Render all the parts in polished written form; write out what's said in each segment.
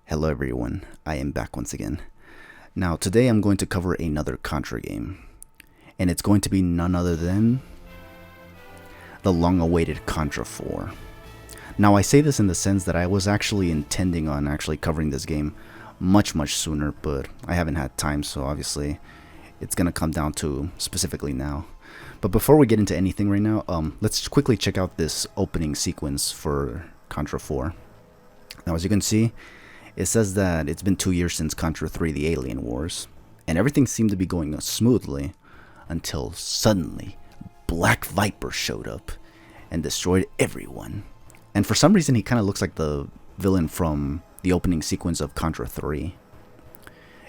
Hello everyone, I am back once again. Now today I'm going to cover another Contra game, and it's going to be none other than the long-awaited Contra 4. Now I say this in the sense that I was actually intending on actually covering this game much sooner, but I haven't had time, so obviously it's gonna come down to specifically now. But before we get into anything right now, let's quickly check out this opening sequence for Contra 4. Now as you can see, it says that it's been 2 years since Contra 3 The Alien Wars, and everything seemed to be going smoothly until suddenly Black Viper showed up and destroyed everyone. And for some reason he kind of looks like the villain from the opening sequence of Contra 3.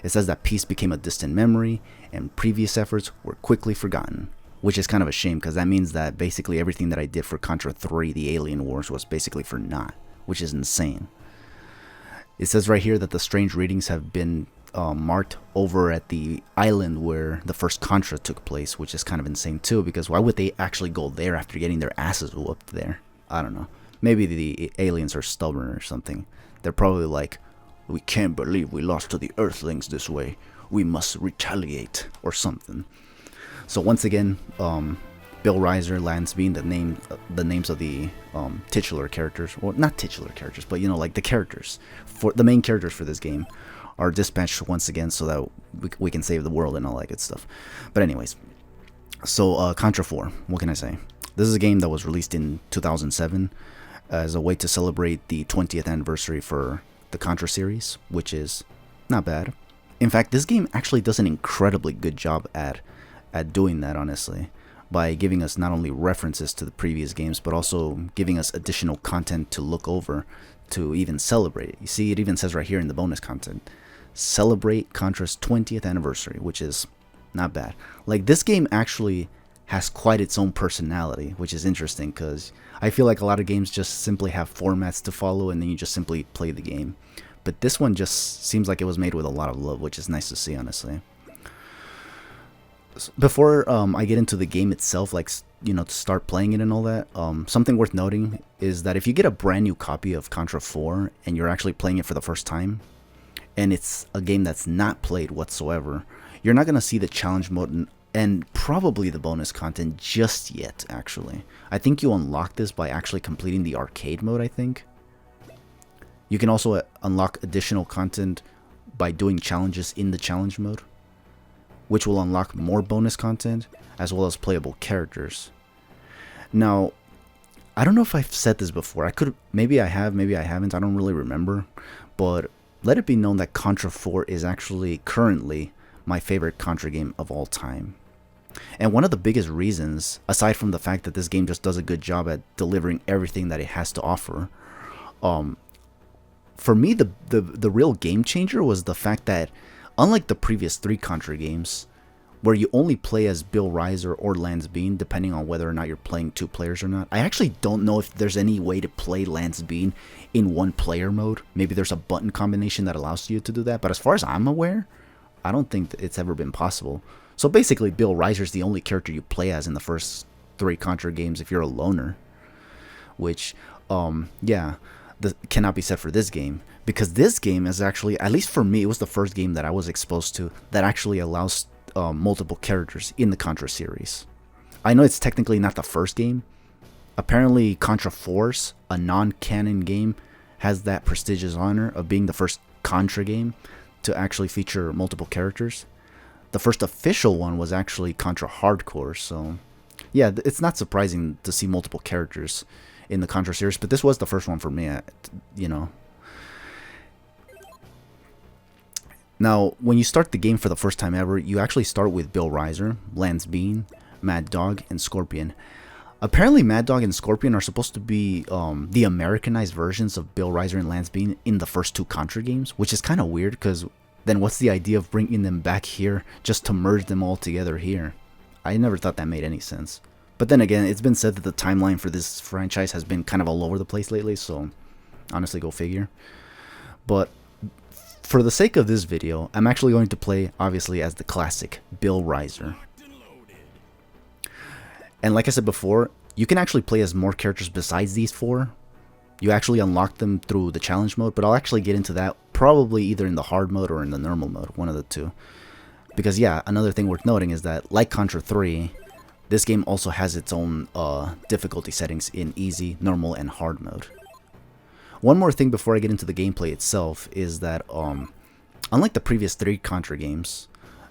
It says that peace became a distant memory and previous efforts were quickly forgotten, which is kind of a shame because that means that basically everything that I did for Contra 3 The Alien Wars was basically for naught, which is insane. It says right here that the strange readings have been marked over at the island where the first Contra took place, which is kind of insane too, because why would they actually go there after getting their asses whooped there? I don't know. Maybe the aliens are stubborn or something. They're probably like, we can't believe we lost to the Earthlings this way. We must retaliate or something. So once again, Bill Reiser, Lance Bean, the names of the titular characters, or not titular characters, but you know, like the characters for the main characters for this game are dispatched once again so that we can save the world and all that good stuff. But anyways, so Contra 4, what can I say? This is a game that was released in 2007 as a way to celebrate the 20th anniversary for the Contra series, which is not bad. In fact, this game actually does an incredibly good job at doing that, honestly, by giving us not only references to the previous games, but also giving us additional content to look over, to even celebrate it. You see, it even says right here in the bonus content, celebrate Contra's 20th anniversary, which is not bad. Like, this game actually has quite its own personality, which is interesting, because I feel like a lot of games just simply have formats to follow, and then you just simply play the game. But this one just seems like it was made with a lot of love, which is nice to see, honestly. Before I get into the game itself, like, you know, to start playing it and all that, something worth noting is that if you get a brand new copy of Contra 4 and you're actually playing it for the first time, and it's a game that's not played whatsoever, you're not going to see the challenge mode and probably the bonus content just yet, actually. I think you unlock this by actually completing the arcade mode, I think. You can also unlock additional content by doing challenges in the challenge mode, which will unlock more bonus content as well as playable characters. Now, I don't know if I've said this before. Maybe I have, maybe I haven't. I don't really remember. But let it be known that Contra 4 is actually currently my favorite Contra game of all time. And one of the biggest reasons, aside from the fact that this game just does a good job at delivering everything that it has to offer, for me, the real game changer was the fact that, unlike the previous 3 Contra games, where you only play as Bill Reiser or Lance Bean, depending on whether or not you're playing 2 players or not. I actually don't know if there's any way to play Lance Bean in 1-player mode. Maybe there's a button combination that allows you to do that, but as far as I'm aware, I don't think that it's ever been possible. So basically, Bill Reiser's the only character you play as in the first 3 Contra games if you're a loner. Which, yeah, cannot be said for this game. Because this game is actually, at least for me, it was the first game that I was exposed to that actually allows multiple characters in the Contra series. I know it's technically not the first game. Apparently, Contra Force, a non-canon game, has that prestigious honor of being the first Contra game to actually feature multiple characters. The first official one was actually Contra Hardcore, so yeah, it's not surprising to see multiple characters in the Contra series, but this was the first one for me, you know. Now, when you start the game for the first time ever, you actually start with Bill Reiser, Lance Bean, Mad Dog, and Scorpion. Apparently, Mad Dog and Scorpion are supposed to be the Americanized versions of Bill Reiser and Lance Bean in the first 2 Contra games, which is kind of weird, because then what's the idea of bringing them back here just to merge them all together here? I never thought that made any sense. But then again, it's been said that the timeline for this franchise has been kind of all over the place lately, so honestly, go figure. But for the sake of this video, I'm actually going to play, obviously, as the classic Bill Reiser. And like I said before, you can actually play as more characters besides these 4. You actually unlock them through the challenge mode, but I'll actually get into that probably either in the hard mode or in the normal mode, one of the two. Because yeah, another thing worth noting is that, like Contra 3, this game also has its own difficulty settings in easy, normal, and hard mode. One more thing before I get into the gameplay itself is that, unlike the previous 3 Contra games,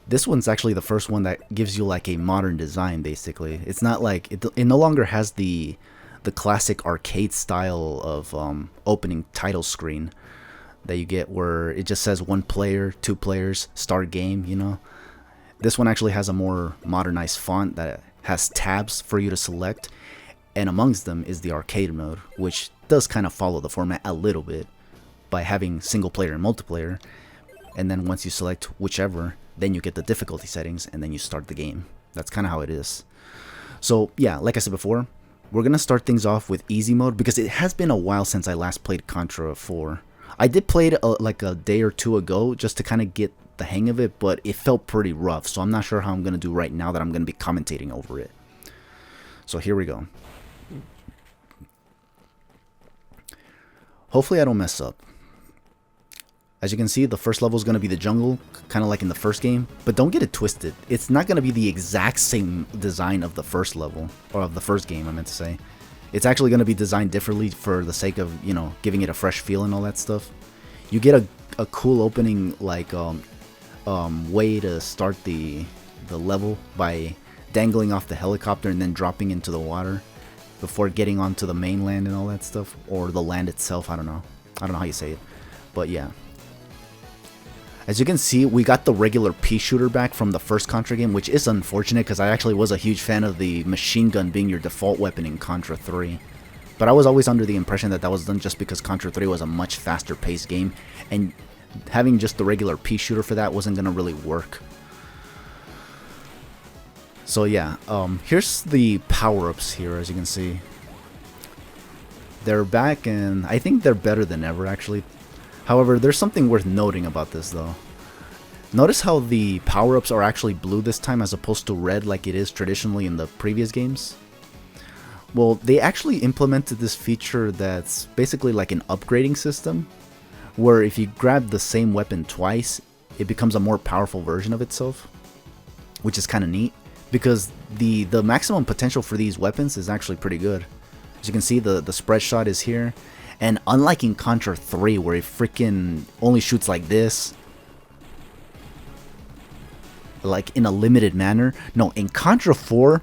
this one's actually the first one that gives you like a modern design, basically. It's not like, it no longer has the classic arcade style of opening title screen that you get where it just says 1 player, 2 players, start game, you know. This one actually has a more modernized font that has tabs for you to select, and amongst them is the arcade mode, which does kind of follow the format a little bit by having single player and multiplayer. And then once you select whichever, then you get the difficulty settings and then you start the game. That's kind of how it is. So yeah, like I said before, we're going to start things off with easy mode because it has been a while since I last played Contra 4. I did play it like a day or two ago just to kind of get the hang of it, but it felt pretty rough, so I'm not sure how I'm going to do right now that I'm going to be commentating over it. So here we go. Hopefully I don't mess up. As you can see, the first level is going to be the jungle, kind of like in the first game, but don't get it twisted. It's not going to be the exact same design of the first level, or of the first game, I meant to say. It's actually going to be designed differently for the sake of, you know, giving it a fresh feel and all that stuff. You get a cool opening, like, way to start the level by dangling off the helicopter and then dropping into the water before getting onto the mainland and all that stuff, or the land itself. I don't know how you say it, but yeah. As you can see, we got the regular pea shooter back from the first Contra game, which is unfortunate because I actually was a huge fan of the machine gun being your default weapon in Contra 3. But I was always under the impression that that was done just because Contra 3 was a much faster paced game, and having just the regular pea shooter for that wasn't going to really work. So yeah, here's the power-ups here, as you can see. They're back, and I think they're better than ever, actually. However, there's something worth noting about this, though. Notice how the power-ups are actually blue this time as opposed to red like it is traditionally in the previous games. Well, they actually implemented this feature that's basically like an upgrading system, where if you grab the same weapon twice, it becomes a more powerful version of itself, which is kind of neat, because the maximum potential for these weapons is actually pretty good. As you can see, the spread shot is here. And unlike in Contra 3, where it freaking only shoots like this, like in a limited manner, no, in Contra 4,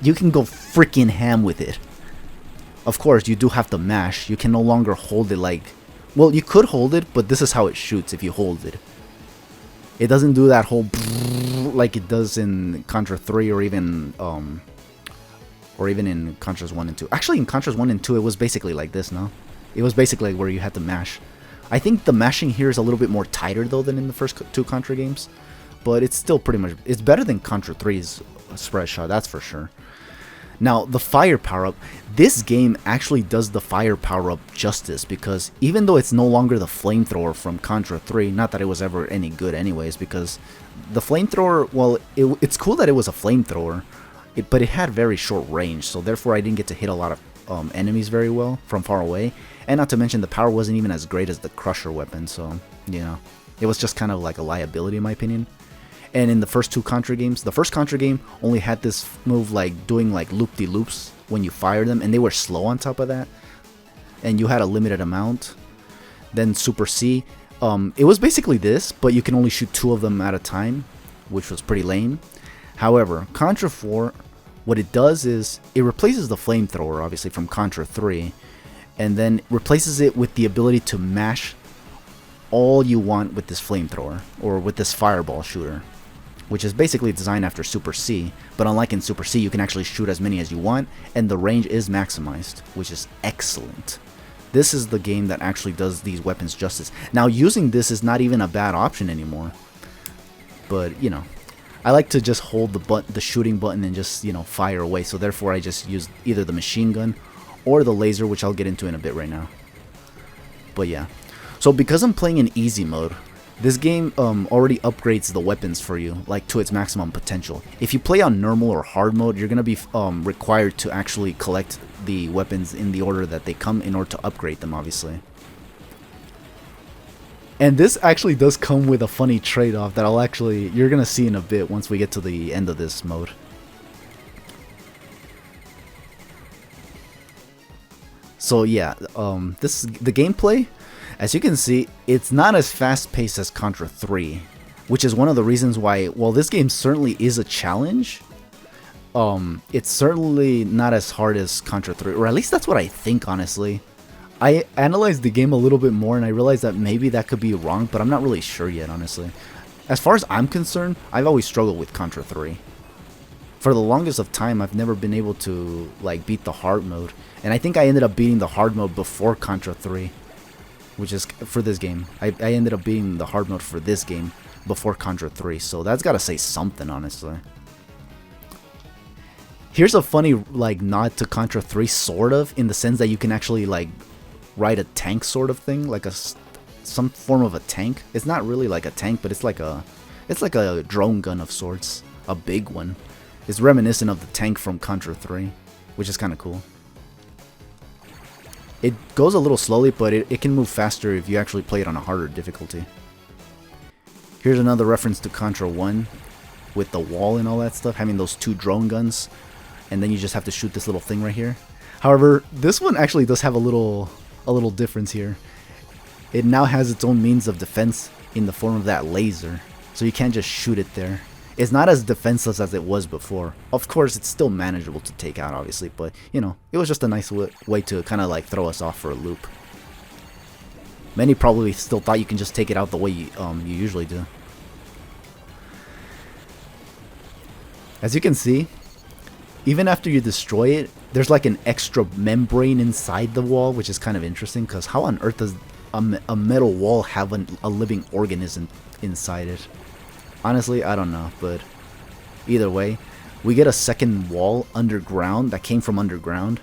you can go freaking ham with it. Of course, you do have to mash. You can no longer hold it like, well, you could hold it, but this is how it shoots if you hold it. It doesn't do that whole like it does in Contra 3 or even in Contras 1 and 2. Actually, in Contras 1 and 2, it was basically like this, no? It was basically where you had to mash. I think the mashing here is a little bit more tighter, though, than in the first 2 Contra games. But it's still pretty much... It's better than Contra 3's spread shot, that's for sure. Now, the fire power-up. This game actually does the fire power-up justice, because even though it's no longer the flamethrower from Contra 3, not that it was ever any good anyways, because the flamethrower, well, it's cool that it was a flamethrower, but it had very short range, so therefore I didn't get to hit a lot of enemies very well from far away. And not to mention, the power wasn't even as great as the Crusher weapon, so, you know, it was just kind of like a liability in my opinion. And in the first 2 Contra games, the first Contra game only had this move like doing like loop-de-loops when you fire them, and they were slow on top of that, and you had a limited amount. Then Super C, it was basically this, but you can only shoot 2 of them at a time, which was pretty lame. However, Contra 4, what it does is it replaces the flamethrower, obviously, from Contra 3, and then replaces it with the ability to mash all you want with this flamethrower, or with this fireball shooter, which is basically designed after Super C, but unlike in Super C, you can actually shoot as many as you want, and the range is maximized, which is excellent. This is the game that actually does these weapons justice. Now, using this is not even a bad option anymore, but, you know, I like to just hold the shooting button and just, you know, fire away. So therefore I just use either the machine gun or the laser, which I'll get into in a bit right now. But yeah. So because I'm playing in easy mode, This game already upgrades the weapons for you, like to its maximum potential. If you play on normal or hard mode, you're gonna be required to actually collect the weapons in the order that they come in order to upgrade them, obviously. And this actually does come with a funny trade-off that you're gonna see in a bit once we get to the end of this mode. So yeah, the gameplay, as you can see, it's not as fast-paced as Contra 3, which is one of the reasons why, while this game certainly is a challenge, it's certainly not as hard as Contra 3, or at least that's what I think, honestly. I analyzed the game a little bit more and I realized that maybe that could be wrong, but I'm not really sure yet, honestly. As far as I'm concerned, I've always struggled with Contra 3. For the longest of time, I've never been able to like beat the hard mode, and I think I ended up beating the hard mode before Contra 3, which is for this game. I ended up beating the hard mode for this game before Contra 3, so that's gotta say something, honestly. Here's a funny like nod to Contra 3, sort of, in the sense that you can actually like ride a tank sort of thing, like some form of a tank. It's not really like a tank, but it's like a drone gun of sorts, a big one. It's reminiscent of the tank from Contra 3, which is kind of cool. It goes a little slowly, but it can move faster if you actually play it on a harder difficulty. Here's another reference to Contra 1 with the wall and all that stuff, having those two drone guns, and then you just have to shoot this little thing right here. However, this one actually does have a little difference here. It now has its own means of defense in the form of that laser, so you can't just shoot it there. It's not as defenseless as it was before. Of course, it's still manageable to take out, obviously, but, you know, it was just a nice way to kind of like throw us off for a loop. Many probably still thought you can just take it out the way you usually do. As you can see, even after you destroy it, there's like an extra membrane inside the wall, which is kind of interesting, because how on earth does a metal wall have a living organism inside it? Honestly, I don't know, but either way, we get a second wall underground that came from underground,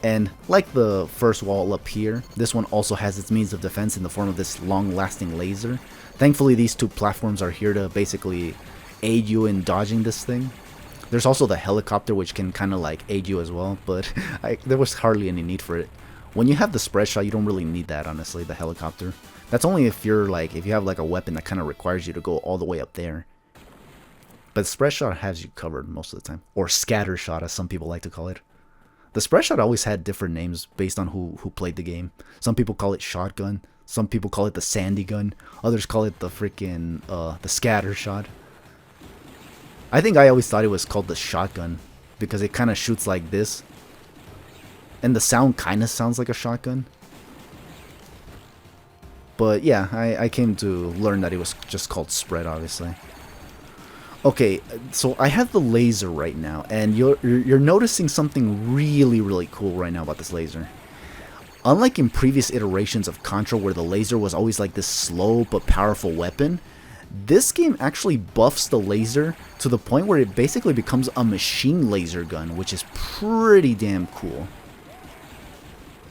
and like the first wall up here, this one also has its means of defense in the form of this long-lasting laser. Thankfully, these two platforms are here to basically aid you in dodging this thing. There's also the helicopter, which can kind of like aid you as well, but there was hardly any need for it. When you have the spread shot, you don't really need that, honestly, the helicopter. That's only if you have like a weapon that kind of requires you to go all the way up there. But spread shot has you covered most of the time, or scatter shot, as some people like to call it. The spread shot always had different names based on who played the game. Some people call it shotgun, some people call it the sandy gun, others call it the freaking the scatter shot. I think I always thought it was called the shotgun because it kind of shoots like this, and the sound kind of sounds like a shotgun. But yeah, I came to learn that it was just called spread, obviously. Okay, so I have the laser right now, and you're noticing something really cool right now about this laser. Unlike in previous iterations of Contra, where the laser was always like this slow but powerful weapon, this game actually buffs the laser to the point where it basically becomes a machine laser gun, which is pretty damn cool.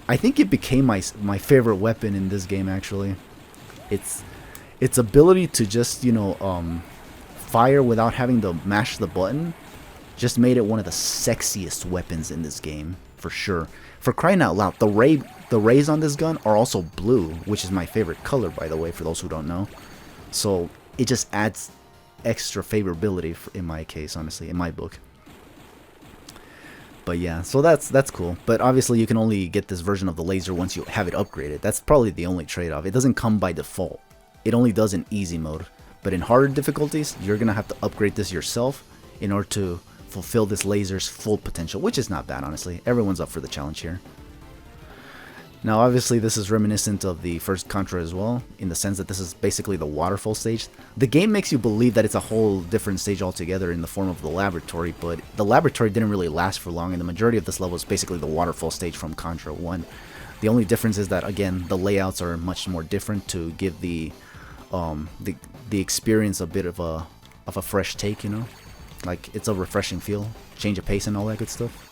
I think it became my favorite weapon in this game, actually. Its ability to just, you know, fire without having to mash the button just made it one of the sexiest weapons in this game, for sure. For crying out loud, the rays on this gun are also blue, which is my favorite color, by the way, for those who don't know. So it just adds extra favorability in my case, honestly, in my book. But yeah, so that's cool. But obviously you can only get this version of the laser once you have it upgraded. That's probably the only trade-off. It doesn't come by default. It only does in easy mode. But in harder difficulties, you're going to have to upgrade this yourself in order to fulfill this laser's full potential, which is not bad, honestly. Everyone's up for the challenge here. Now, obviously, this is reminiscent of the first Contra as well, in the sense that this is basically the waterfall stage. The game makes you believe that it's a whole different stage altogether in the form of the laboratory, but the laboratory didn't really last for long, and the majority of this level is basically the waterfall stage from Contra 1. The only difference is that, again, the layouts are much more different to give the experience a bit of a fresh take, you know? Like, it's a refreshing feel, change of pace and all that good stuff.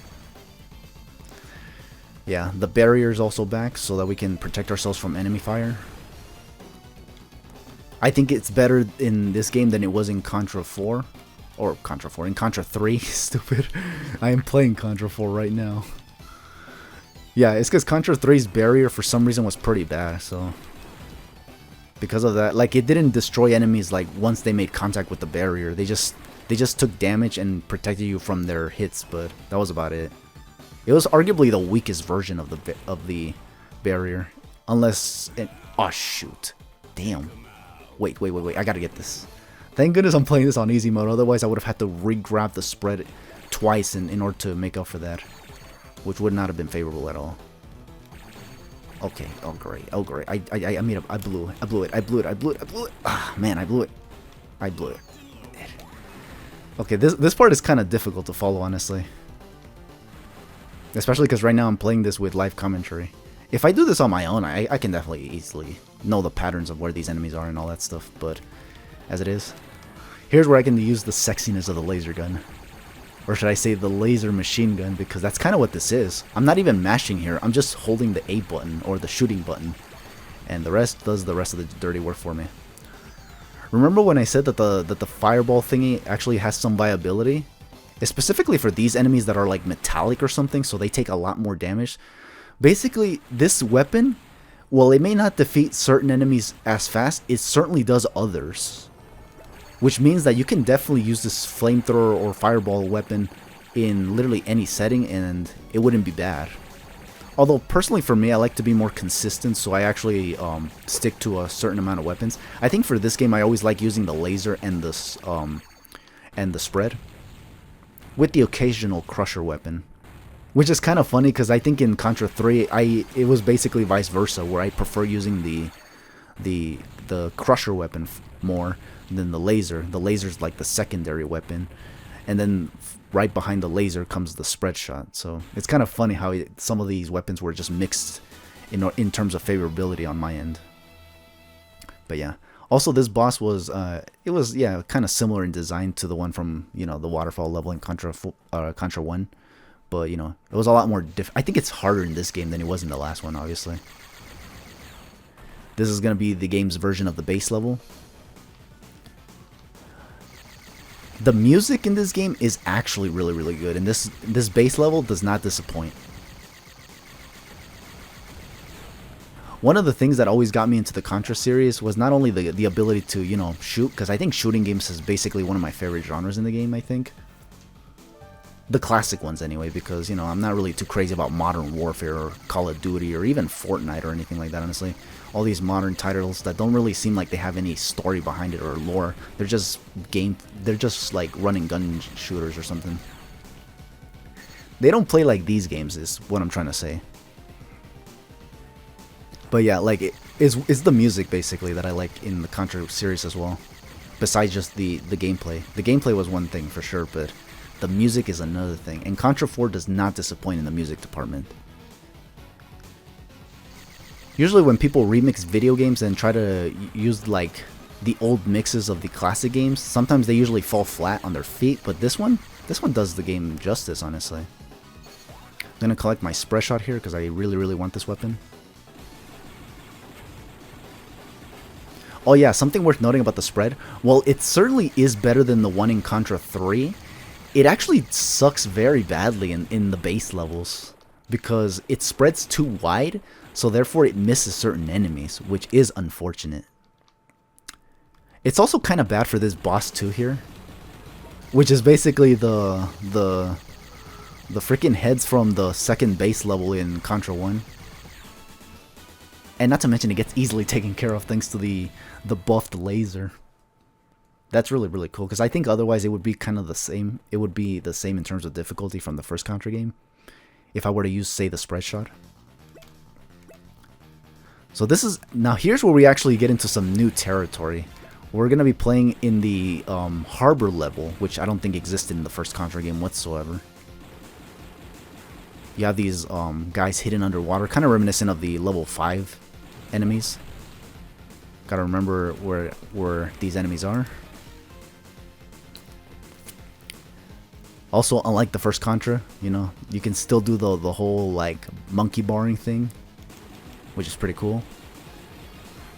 Yeah, the barrier is also back so that we can protect ourselves from enemy fire. I think it's better in this game than it was in Contra 4. Or Contra 4, in Contra 3. Stupid. I am playing Contra 4 right now. Yeah, it's because Contra 3's barrier for some reason was pretty bad, so... Because of that, like, it didn't destroy enemies, like, once they made contact with the barrier. They just took damage and protected you from their hits, but that was about it. It was arguably the weakest version of the barrier. Unless... oh, shoot. Damn. Wait. I gotta get this. Thank goodness I'm playing this on easy mode. Otherwise, I would have had to re-grab the spread twice in order to make up for that. Which would not have been favorable at all. Okay. Oh, great. Oh, great. I mean, I blew it. Ah, man, I blew it. Okay, this part is kind of difficult to follow, honestly. Especially because right now I'm playing this with live commentary. If I do this on my own, I can definitely easily know the patterns of where these enemies are and all that stuff, but as it is, here's where I can use the sexiness of the laser gun. Or should I say the laser machine gun, because that's kind of what this is. I'm not even mashing here, I'm just holding the A button, or the shooting button. And the rest does the rest of the dirty work for me. Remember when I said that the fireball thingy actually has some viability? It's specifically for these enemies that are like metallic or something, so they take a lot more damage. Basically, this weapon, while it may not defeat certain enemies as fast, it certainly does others. Which means that you can definitely use this flamethrower or fireball weapon in literally any setting and it wouldn't be bad. Although personally for me, I like to be more consistent, so I actually stick to a certain amount of weapons. I think for this game I always like using the laser and the spread, with the occasional crusher weapon. Which is kind of funny because I think in Contra 3 it was basically vice versa, where I prefer using the crusher weapon more than the laser. The laser's like the secondary weapon, and then right behind the laser comes the spread shot. So it's kind of funny how some of these weapons were just mixed in terms of favorability on my end. But yeah, also this boss was kind of similar in design to the one from the waterfall level in Contra 1. But, it was a lot more I think it's harder in this game than it was in the last one, obviously. This is going to be the game's version of the base level. The music in this game is actually really, really good. And this base level does not disappoint. One of the things that always got me into the Contra series was not only the ability to, shoot. Because I think shooting games is basically one of my favorite genres in the game, I think. The classic ones anyway, because, I'm not really too crazy about Modern Warfare or Call of Duty or even Fortnite or anything like that, honestly. All these modern titles that don't really seem like they have any story behind it or lore. They're just like running gun shooters or something. They don't play like these games is what I'm trying to say. But yeah, like, it's the music basically that I like in the Contra series as well. Besides just the gameplay. The gameplay was one thing for sure, but the music is another thing, and Contra 4 does not disappoint in the music department. Usually when people remix video games and try to use like the old mixes of the classic games, sometimes they usually fall flat on their feet, but this one does the game justice, honestly. I'm gonna collect my spread shot here because I really, really want this weapon. Oh yeah, something worth noting about the spread. While it certainly is better than the one in Contra 3, it actually sucks very badly in the base levels because it spreads too wide, so therefore it misses certain enemies, which is unfortunate. It's also kind of bad for this boss too here, which is basically the freaking heads from the second base level in Contra 1. And not to mention it gets easily taken care of thanks to the buffed laser. That's really, really cool, because I think otherwise it would be kind of the same. It would be the same in terms of difficulty from the first Contra game, if I were to use, say, the spread shot. So now here's where we actually get into some new territory. We're going to be playing in the harbor level, which I don't think existed in the first Contra game whatsoever. You have these guys hidden underwater, kind of reminiscent of the level 5 enemies. Gotta remember where these enemies are. Also, unlike the first Contra, you can still do the whole like monkey barring thing, which is pretty cool.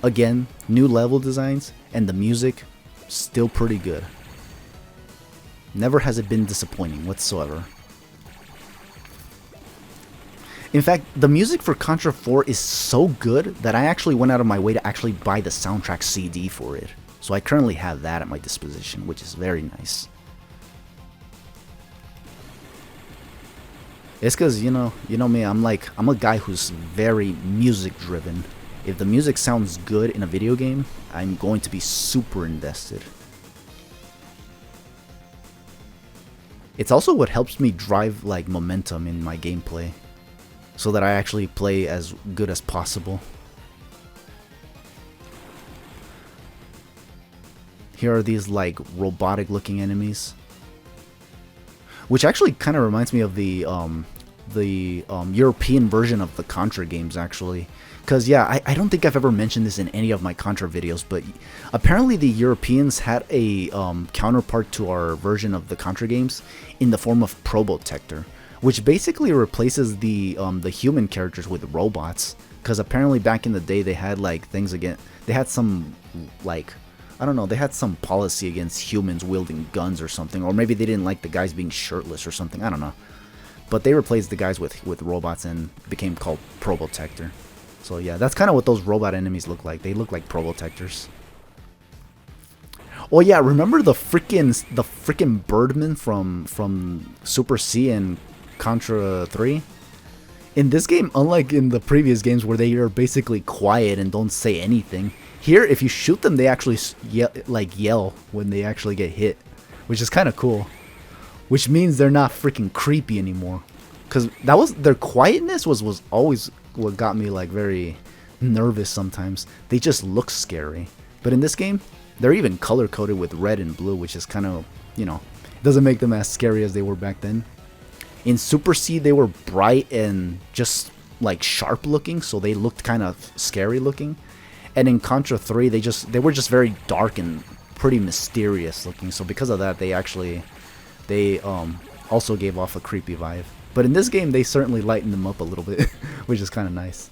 Again, new level designs, and the music, still pretty good. Never has it been disappointing whatsoever. In fact, the music for Contra 4 is so good that I actually went out of my way to actually buy the soundtrack CD for it. So I currently have that at my disposition, which is very nice. It's because, you know me, I'm a guy who's very music driven. If the music sounds good in a video game, I'm going to be super invested. It's also what helps me drive like momentum in my gameplay, so that I actually play as good as possible. Here are these like robotic looking enemies, which actually kind of reminds me of the European version of the Contra games, actually. Because yeah, I don't think I've ever mentioned this in any of my Contra videos, but apparently the Europeans had a counterpart to our version of the Contra games in the form of Probotector, which basically replaces the human characters with robots. Because apparently back in the day they had like things against, they had some like, I don't know, they had some policy against humans wielding guns or something, or maybe they didn't like the guys being shirtless or something, I don't know. But they replaced the guys with robots and became called Probotector. So yeah, that's kind of what those robot enemies look like. They look like Probotectors. Oh yeah, remember the freaking Birdman from Super C and Contra 3? In this game, unlike in the previous games where they are basically quiet and don't say anything, here if you shoot them they actually yell when they actually get hit, which is kind of cool. Which means they're not freaking creepy anymore. Cause their quietness was always what got me like very nervous sometimes. They just look scary. But in this game, they're even color coded with red and blue, which is kind of, you know, doesn't make them as scary as they were back then. In Super C, they were bright and just like sharp looking, so they looked kind of scary looking. And in Contra 3, they were just very dark and pretty mysterious looking. So because of that, they also gave off a creepy vibe. But in this game, they certainly lightened them up a little bit, which is kind of nice.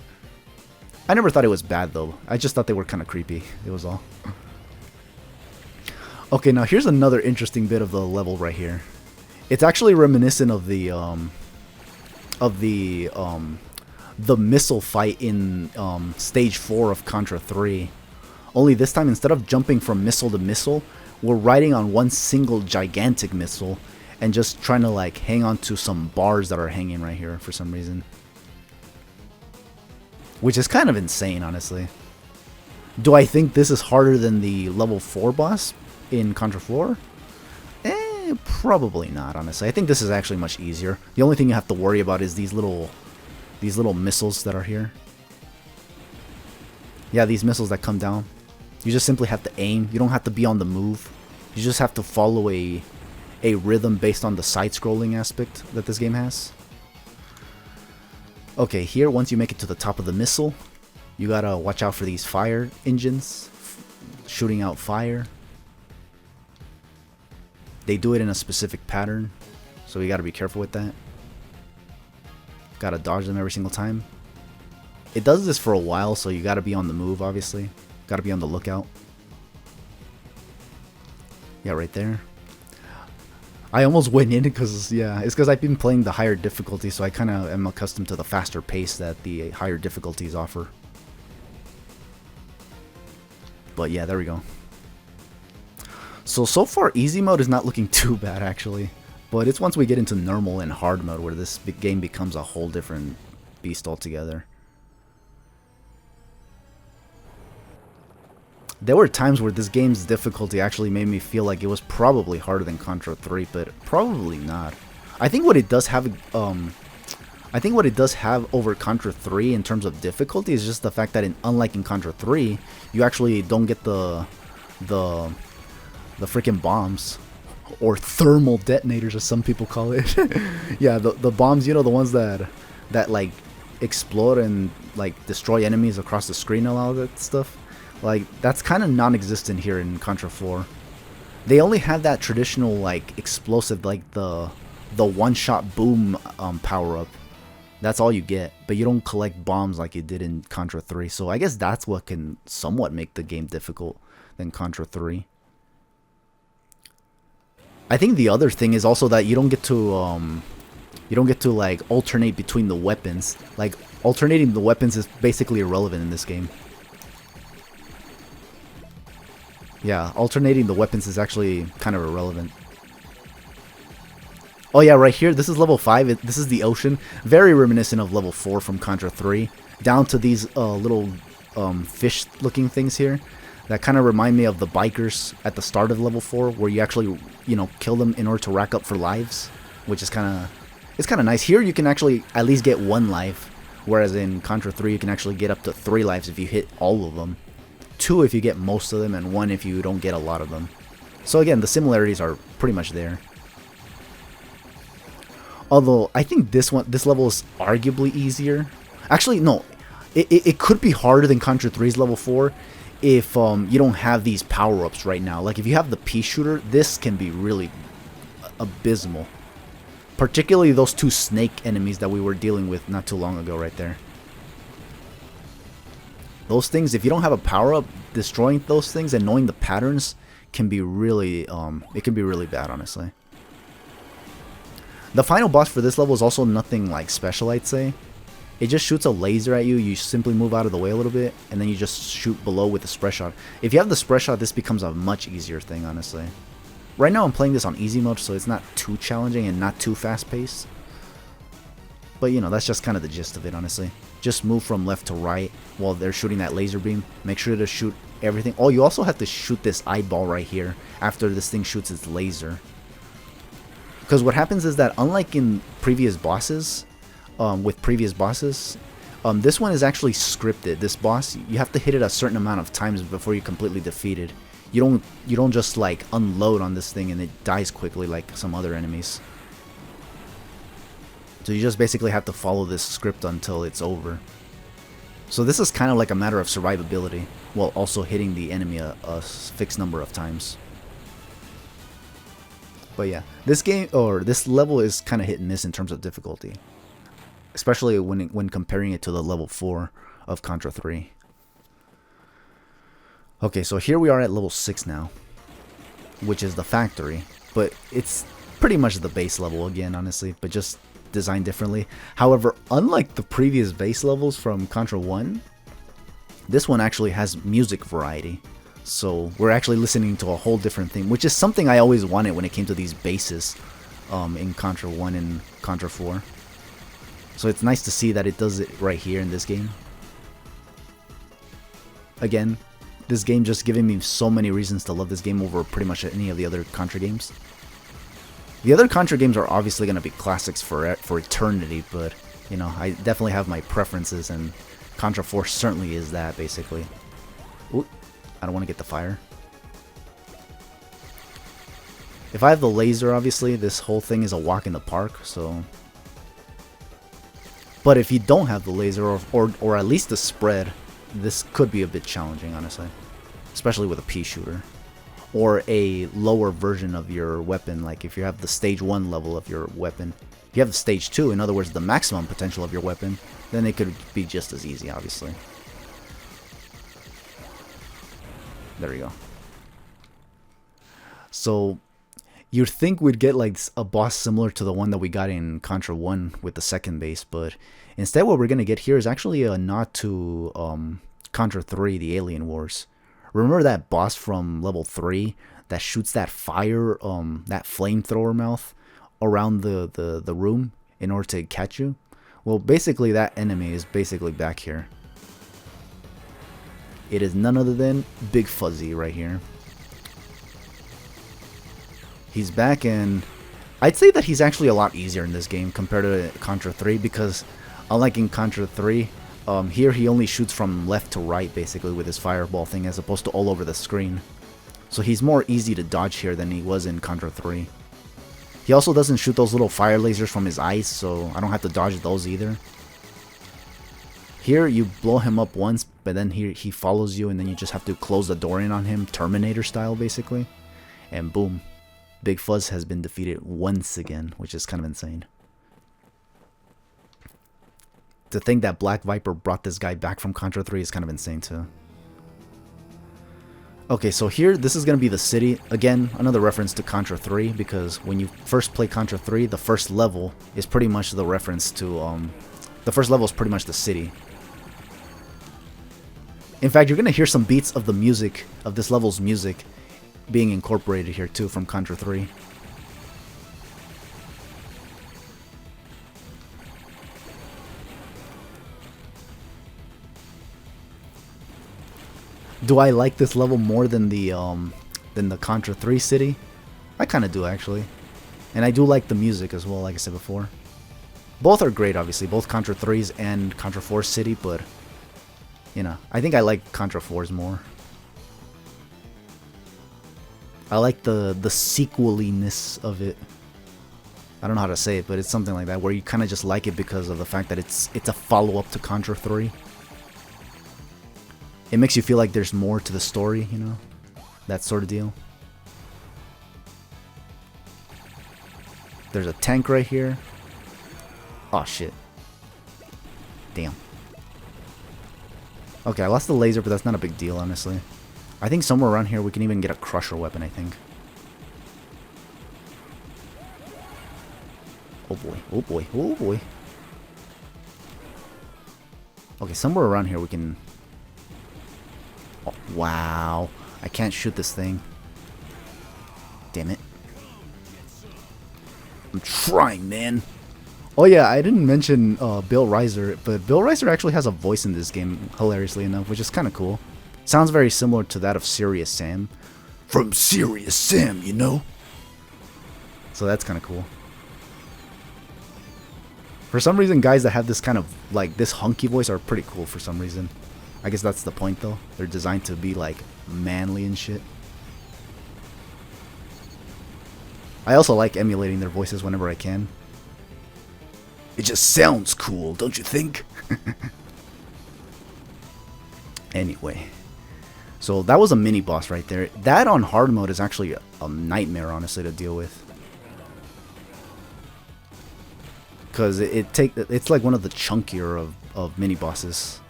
I never thought it was bad though. I just thought they were kind of creepy. It was all. Okay, now here's another interesting bit of the level right here. It's actually reminiscent of the missile fight in stage 4 of Contra 3. Only this time, instead of jumping from missile to missile, we're riding on one single gigantic missile and just trying to like hang on to some bars that are hanging right here for some reason. Which is kind of insane, honestly. Do I think this is harder than the level 4 boss in Contra 4? Probably not, honestly. I think this is actually much easier. The only thing you have to worry about is these little missiles that are here. Yeah, these missiles that come down. You just simply have to aim. You don't have to be on the move. You just have to follow a rhythm based on the side-scrolling aspect that this game has. Okay, here, once you make it to the top of the missile, you gotta watch out for these fire engines shooting out fire. They do it in a specific pattern, so you gotta be careful with that. Gotta dodge them every single time. It does this for a while, so you gotta be on the move, obviously. Gotta be on the lookout. Yeah, right there. I almost went in because, yeah, it's because I've been playing the higher difficulty, so I kind of am accustomed to the faster pace that the higher difficulties offer. But yeah, there we go. So far, easy mode is not looking too bad, actually. But it's once we get into normal and hard mode where this game becomes a whole different beast altogether. There were times where this game's difficulty actually made me feel like it was probably harder than Contra 3, but probably not. I think what it does have over Contra 3 in terms of difficulty is just the fact that unlike in Contra 3, you actually don't get the freaking bombs, or thermal detonators as some people call it. Yeah, the bombs, you know, the ones that like explode and like destroy enemies across the screen and all that stuff. Like, that's kind of non-existent here in Contra 4. They only have that traditional like explosive, like the one-shot boom power-up That's all you get, but you don't collect bombs like you did in Contra 3. So I guess that's what can somewhat make the game difficult than Contra 3. I think the other thing is also that you don't get to like alternate between the weapons. Like alternating the weapons is basically irrelevant in this game. Yeah, alternating the weapons is actually kind of irrelevant. Oh yeah, right here, this is level 5, this is the ocean. Very reminiscent of level 4 from Contra 3. Down to these little fish-looking things here. That kind of remind me of the bikers at the start of level 4, where you actually, you know, kill them in order to rack up for lives. Which is it's kind of nice. Here you can actually at least get 1 life, whereas in Contra 3 you can actually get up to 3 lives if you hit all of them. 2 if you get most of them, and 1 if you don't get a lot of them. So again, the similarities are pretty much there. Although, I think this level is arguably easier. Actually, no. It could be harder than Contra 3's level 4 if you don't have these power-ups right now. Like, if you have the pea shooter, this can be really abysmal. Particularly those 2 snake enemies that we were dealing with not too long ago right there. Those things, if you don't have a power-up, destroying those things and knowing the patterns can be really, it can be really bad, honestly. The final boss for this level is also nothing like special, I'd say. It just shoots a laser at you, you simply move out of the way a little bit, and then you just shoot below with the spread shot. If you have the spread shot, this becomes a much easier thing, honestly. Right now I'm playing this on easy mode, so it's not too challenging and not too fast-paced. But, you know, that's just kind of the gist of it, honestly. Just move from left to right while they're shooting that laser beam. Make sure to shoot everything. Oh, you also have to shoot this eyeball right here after this thing shoots its laser. Because what happens is that, unlike in previous bosses, this one is actually scripted. This boss, you have to hit it a certain amount of times before you completely defeat it. You don't just like unload on this thing and it dies quickly like some other enemies. So you just basically have to follow this script until it's over. So this is kind of like a matter of survivability, while also hitting the enemy a fixed number of times. But yeah, this level is kind of hit and miss in terms of difficulty, especially when comparing it to the level 4 of Contra 3. Okay, so here we are at level 6 now, which is the factory, but it's pretty much the base level again, honestly, but just designed differently. However, unlike the previous base levels from Contra 1, this one actually has music variety. So we're actually listening to a whole different thing, which is something I always wanted when it came to these bases in Contra 1 and Contra 4. So it's nice to see that it does it right here in this game. Again, this game just giving me so many reasons to love this game over pretty much any of the other Contra games. The other Contra games are obviously going to be classics for eternity, but, you know, I definitely have my preferences, and Contra 4 certainly is that, basically. Ooh. I don't want to get the fire. If I have the laser, obviously, this whole thing is a walk in the park, so... But if you don't have the laser, or at least the spread, this could be a bit challenging, honestly. Especially with a pea shooter. Or a lower version of your weapon, like if you have the stage 1 level of your weapon. If you have the stage 2, in other words, the maximum potential of your weapon, then it could be just as easy, obviously. There we go. So, you'd think we'd get like a boss similar to the one that we got in Contra 1 with the second base, but instead what we're going to get here is actually a nod to Contra 3, the Alien Wars. Remember that boss from level 3 that shoots that fire, that flamethrower mouth around the room in order to catch you? Well, basically that enemy is basically back here. It is none other than Big Fuzzy right here. He's back, and I'd say that he's actually a lot easier in this game compared to Contra 3, because unlike in Contra 3, here he only shoots from left to right basically with his fireball thing, as opposed to all over the screen. So he's more easy to dodge here than he was in Contra 3. He also doesn't shoot those little fire lasers from his eyes, so I don't have to dodge those either. Here, you blow him up once, but then he follows you, and then you just have to close the door in on him, Terminator style, basically. And boom, Big Fuzz has been defeated once again, which is kind of insane. To think that Black Viper brought this guy back from Contra 3 is kind of insane too. Okay, so here, this is going to be the city. Again, another reference to Contra 3, because when you first play Contra 3, the first level is pretty much the reference to, the first level is pretty much the city. In fact, you're going to hear some beats of the music, of this level's music, being incorporated here too from Contra 3. Do I like this level more than the Contra 3 city? I kind of do, actually. And I do like the music as well, like I said before. Both are great, obviously, both Contra 3's and Contra 4's city, but, you know, I think I like Contra 4's more. I like the sequeliness of it. I don't know how to say it, but it's something like that, where you kind of just like it because of the fact that it's a follow-up to Contra 3. It makes you feel like there's more to the story, you know? That sort of deal. There's a tank right here. Oh, shit. Damn. Okay, I lost the laser, but that's not a big deal, honestly. I think somewhere around here we can even get a crusher weapon, I think. Oh boy, oh boy, oh boy. Okay, somewhere around here we can... Oh, wow. I can't shoot this thing. Damn it. I'm trying, man. Oh yeah, I didn't mention Bill Riser, but Bill Riser actually has a voice in this game, hilariously enough, which is kind of cool. Sounds very similar to that of Serious Sam. From Serious Sam, you know? So that's kind of cool. For some reason, guys that have this kind of, like, this hunky voice are pretty cool for some reason. I guess that's the point, though. They're designed to be, like, manly and shit. I also like emulating their voices whenever I can. It just sounds cool, don't you think? Anyway. So that was a mini boss right there. That on hard mode is actually a nightmare, honestly, to deal with. Because it's like one of the chunkier of mini bosses.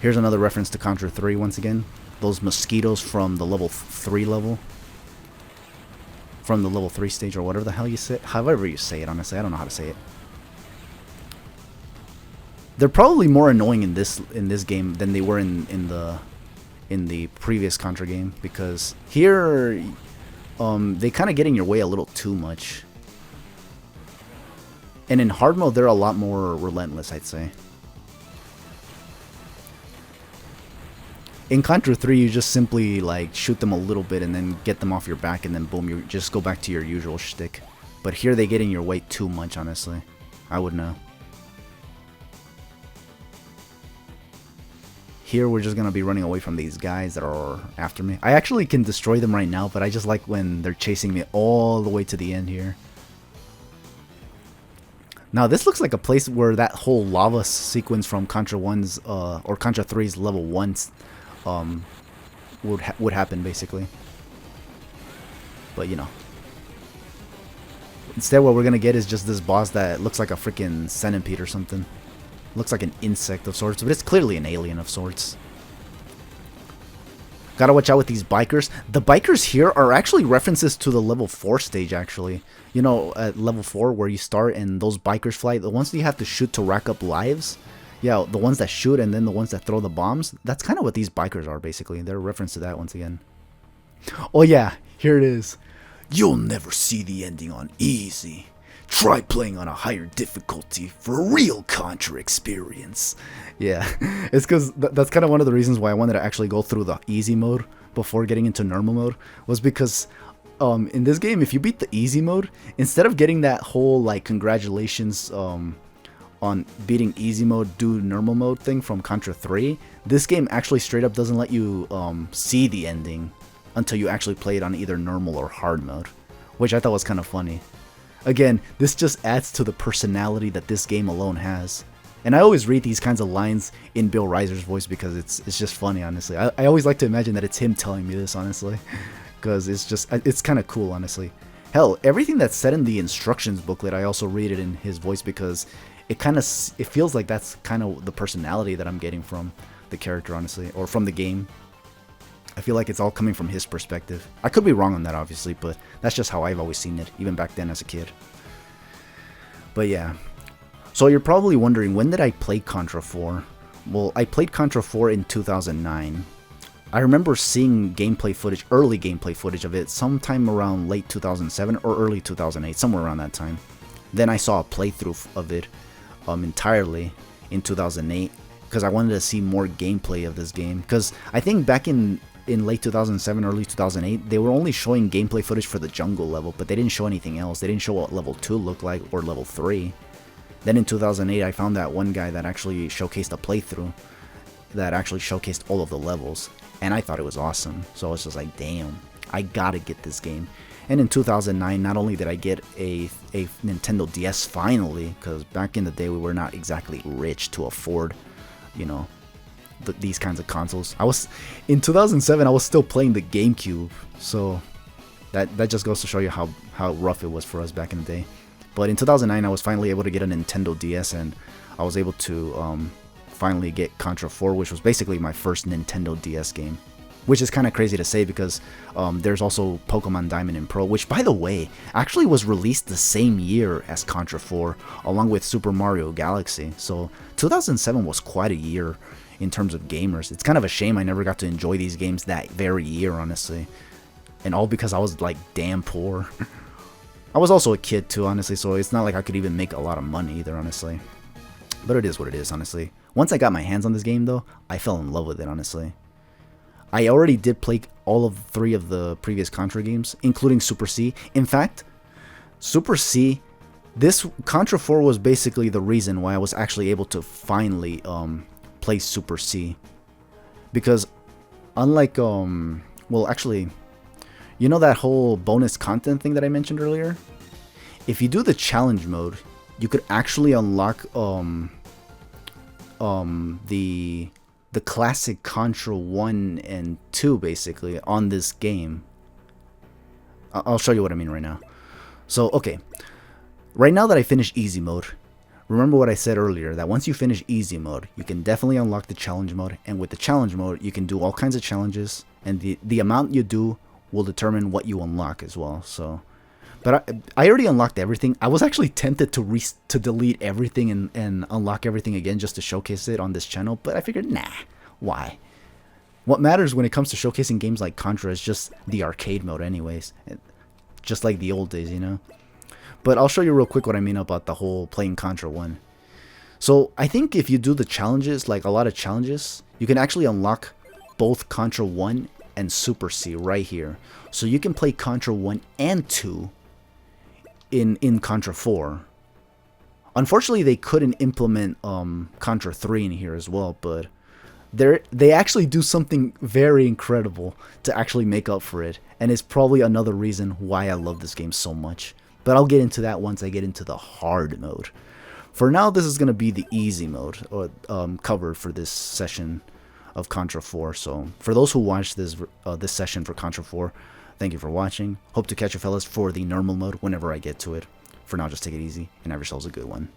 Here's another reference to Contra 3 once again. Those mosquitoes from the level 3 level. From the level 3 stage, or whatever the hell you say. However you say it, honestly. I don't know how to say it. They're probably more annoying in this game than they were in the previous Contra game, because here they kind of get in your way a little too much. And in hard mode, they're a lot more relentless, I'd say. In Contra 3, you just simply like shoot them a little bit and then get them off your back, and then boom, you just go back to your usual shtick. But here they get in your way too much, honestly. I would know. Here we're just gonna be running away from these guys that are after me. I actually can destroy them right now, but I just like when they're chasing me all the way to the end here. Now this looks like a place where that whole lava sequence from Contra 1's or Contra 3's level 1's would happen, basically. But you know, instead what we're gonna get is just this boss that looks like a freaking centipede or something. Looks like an insect of sorts, but it's clearly an alien of sorts. Gotta watch out with these bikers. The bikers here are actually references to the level 4 stage, actually. You know, at level 4 where you start and those bikers fly, the ones that you have to shoot to rack up lives. Yeah, the ones that shoot and then the ones that throw the bombs. That's kind of what these bikers are, basically. They're a reference to that once again. Oh yeah, here it is. You'll never see the ending on easy. Try playing on a higher difficulty for a real Contra experience. Yeah, it's because that's kind of one of the reasons why I wanted to actually go through the easy mode before getting into normal mode, was because in this game, if you beat the easy mode, instead of getting that whole like congratulations on beating easy mode, do normal mode thing from Contra 3, this game actually straight up doesn't let you see the ending until you actually play it on either normal or hard mode, which I thought was kind of funny. Again, this just adds to the personality that this game alone has. And I always read these kinds of lines in Bill Riser's voice because it's just funny, honestly. I always like to imagine that it's him telling me this, honestly. Because it's kind of cool, honestly. Hell, everything that's said in the instructions booklet, I also read it in his voice because it feels like that's kind of the personality that I'm getting from the character, honestly, or from the game. I feel like it's all coming from his perspective. I could be wrong on that, obviously, but that's just how I've always seen it, even back then as a kid. But yeah. So you're probably wondering, when did I play Contra 4? Well, I played Contra 4 in 2009. I remember seeing gameplay footage, early gameplay footage of it, sometime around late 2007 or early 2008, somewhere around that time. Then I saw a playthrough of it entirely in 2008 because I wanted to see more gameplay of this game. Because I think back in late 2007, early 2008, they were only showing gameplay footage for the jungle level, but they didn't show anything else. They didn't show what level 2 looked like or level 3. Then in 2008, I found that one guy that actually showcased a playthrough that actually showcased all of the levels, and I thought it was awesome. So I was just like, damn, I gotta get this game. And in 2009, not only did I get a Nintendo DS finally, because back in the day we were not exactly rich to afford, you know, these kinds of consoles. In 2007, I was still playing the GameCube, so that just goes to show you how rough it was for us back in the day. But in 2009, I was finally able to get a Nintendo DS, and I was able to finally get Contra 4, which was basically my first Nintendo DS game. Which is kind of crazy to say because there's also Pokemon Diamond and Pearl, which, by the way, actually was released the same year as Contra 4, along with Super Mario Galaxy. So 2007 was quite a year in terms of gamers. It's kind of a shame I never got to enjoy these games that very year, honestly. And all because I was, like, damn poor. I was also a kid, too, honestly, so it's not like I could even make a lot of money either, honestly. But it is what it is, honestly. Once I got my hands on this game, though, I fell in love with it, honestly. I already did play all of 3 of the previous Contra games, including Super C. In fact, Super C, this Contra 4 was basically the reason why I was actually able to finally play Super C. Because unlike, well, actually, you know that whole bonus content thing that I mentioned earlier? If you do the challenge mode, you could actually unlock the classic Contra 1 and 2 basically on this game. I'll show you what I mean right now. So, okay. Right now that I finished easy mode, remember what I said earlier, that once you finish easy mode, you can definitely unlock the challenge mode, and with the challenge mode, you can do all kinds of challenges, and the amount you do will determine what you unlock as well. So, but I already unlocked everything. I was actually tempted to delete everything and unlock everything again just to showcase it on this channel, but I figured, nah, why? What matters when it comes to showcasing games like Contra is just the arcade mode anyways. Just like the old days, you know? But I'll show you real quick what I mean about the whole playing Contra 1. So I think if you do the challenges, like a lot of challenges, you can actually unlock both Contra 1 and Super C right here. So you can play Contra 1 and 2 in Contra 4. Unfortunately, they couldn't implement Contra 3 in here as well, but they actually do something very incredible to actually make up for it, and it's probably another reason why I love this game so much. But I'll get into that once I get into the hard mode. For now, this is going to be the easy mode covered for this session of Contra 4. So for those who watched this session for Contra 4, thank you for watching. Hope to catch you fellas for the normal mode whenever I get to it. For now, just take it easy and have yourselves a good one.